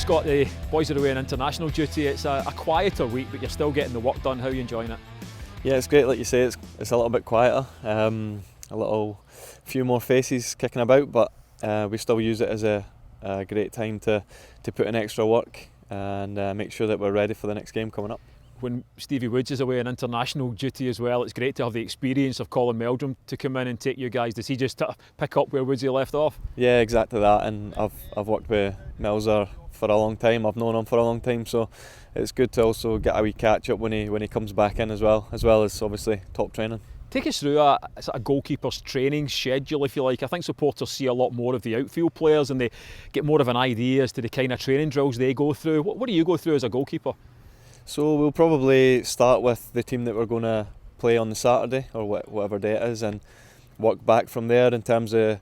Scott, the boys are away on international duty. It's a quieter week, but you're still getting the work done. How are you enjoying it? Yeah, it's great. Like you say, it's a little bit quieter. Few more faces kicking about, but we still use it as a great time to put in extra work and make sure that we're ready for the next game coming up. When Stevie Woods is away on international duty as well, it's great to have the experience of Colin Meldrum to come in and take you guys. Does he just pick up where Woodsy left off? Yeah, exactly that. And I've worked with Melzer for a long time. I've known him for a long time, so it's good to also get a wee catch up when he comes back in as well as obviously top training. Take us through a goalkeeper's training schedule, if you like. I think supporters see a lot more of the outfield players and they get more of an idea as to the kind of training drills they go through. What do you go through as a goalkeeper? So we'll probably start with the team that we're going to play on the Saturday or whatever day it is, and work back from there in terms of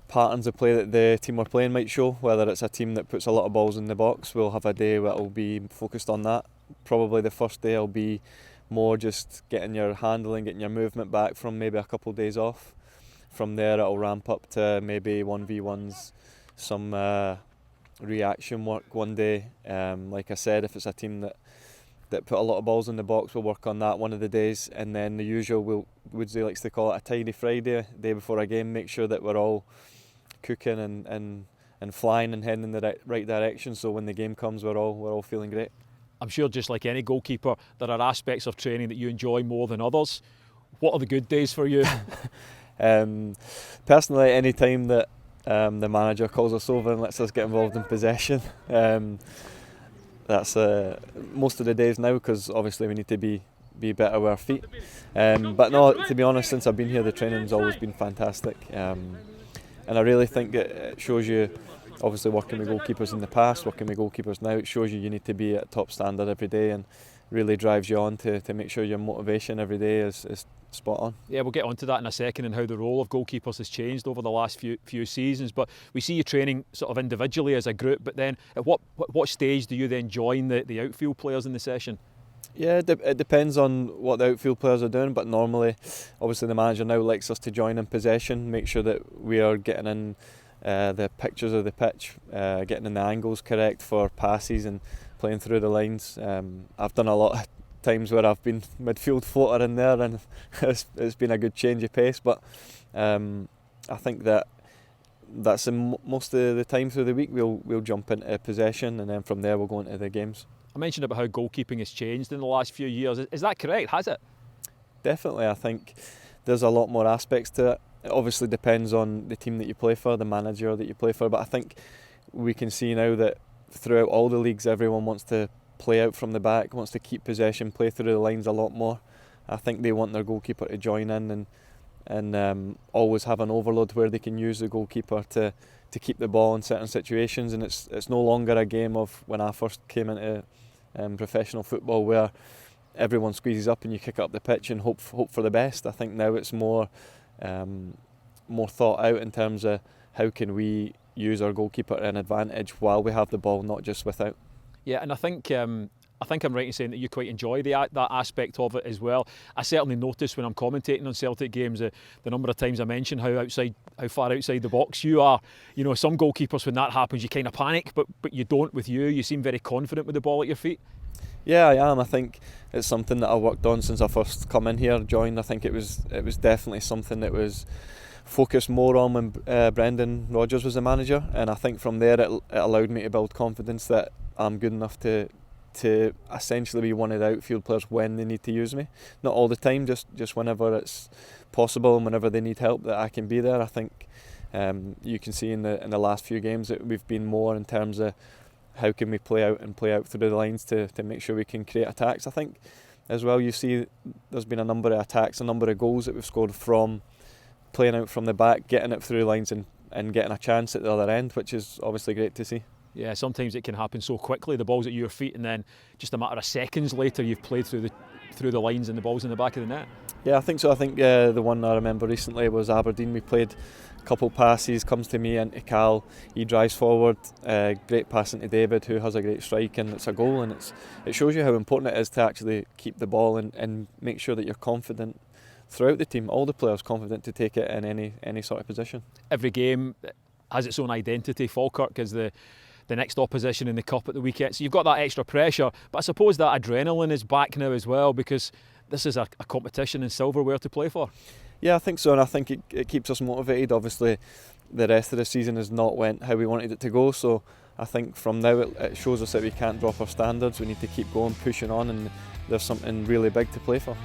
patterns of play that the team we're playing might show. Whether it's a team that puts a lot of balls in the box, we'll have a day that will be focused on that. Probably the first day will be more just getting your handling, getting your movement back from maybe a couple of days off. From there it'll ramp up to maybe 1v1s, some reaction work one day. Like I said, if it's a team that put a lot of balls in the box, we'll work on that one of the days, and then the usual, Woodsy likes to call it a tidy Friday, day before a game, make sure that we're all cooking and flying and heading in the right direction, so when the game comes we're all feeling great. I'm sure just like any goalkeeper, there are aspects of training that you enjoy more than others. What are the good days for you? Personally, any time that the manager calls us over and lets us get involved in possession, that's most of the days now, because obviously we need to be better with our feet. But no, to be honest, since I've been here, the training's always been fantastic, and I really think it shows you, obviously working with goalkeepers in the past, working with goalkeepers now, it shows you need to be at top standard every day, and really drives you on to make sure your motivation every day is spot on. Yeah, we'll get onto that in a second and how the role of goalkeepers has changed over the last few seasons, but we see you training sort of individually as a group, but then at what stage do you then join the outfield players in the session? Yeah, it depends on what the outfield players are doing, but normally, obviously the manager now likes us to join in possession, make sure that we are getting in the pictures of the pitch, getting in the angles correct for passes and playing through the lines. I've done a lot of times where I've been midfield floater in there, and it's been a good change of pace, but I think that's most of the time through the week we'll jump into possession, and then from there we'll go into the games. I mentioned about how goalkeeping has changed in the last few years. Is that correct? Has it? Definitely. I think there's a lot more aspects to it. It obviously depends on the team that you play for, the manager that you play for, but I think we can see now that throughout all the leagues everyone wants to play out from the back, wants to keep possession, play through the lines a lot more. I think they want their goalkeeper to join in and always have an overload where they can use the goalkeeper to keep the ball in certain situations, and it's no longer a game of when I first came into professional football where everyone squeezes up and you kick up the pitch and hope for the best. I think now it's more thought out in terms of how can we use our goalkeeper an advantage while we have the ball, not just without. Yeah, and I think I'm right in saying that you quite enjoy that aspect of it as well. I certainly notice when I'm commentating on Celtic games the number of times I mention how far outside the box you are. You know, some goalkeepers, when that happens, you kind of panic, but you don't with you. You seem very confident with the ball at your feet. Yeah, I am. I think it's something that I worked on since I first come in here, joined. I think it was definitely something that was focused more on when Brendan Rodgers was the manager, and I think from there it allowed me to build confidence that I'm good enough to essentially be one of the outfield players when they need to use me. Not all the time, just whenever it's possible and whenever they need help, that I can be there. I think you can see in the last few games that we've been more in terms of how can we play out through the lines to make sure we can create attacks. I think as well you see there's been a number of attacks, a number of goals that we've scored from playing out from the back, getting it through the lines and getting a chance at the other end, which is obviously great to see. Yeah, sometimes it can happen so quickly. The ball's at your feet, and then just a matter of seconds later, you've played through the lines, and the ball's in the back of the net. Yeah, I think so. I think the one I remember recently was Aberdeen. We played a couple passes, comes to me into Cal. He drives forward, great pass into David, who has a great strike, and it's a goal. And it shows you how important it is to actually keep the ball and make sure that you're confident throughout the team. All the players confident to take it in any sort of position. Every game has its own identity. Falkirk is the the next opposition in the cup at the weekend. So you've got that extra pressure, but I suppose that adrenaline is back now as well, because this is a competition in silverware to play for. Yeah, I think so, and I think it keeps us motivated. Obviously, the rest of the season has not went how we wanted it to go, so I think from now it shows us that we can't drop our standards. We need to keep going, pushing on, and there's something really big to play for.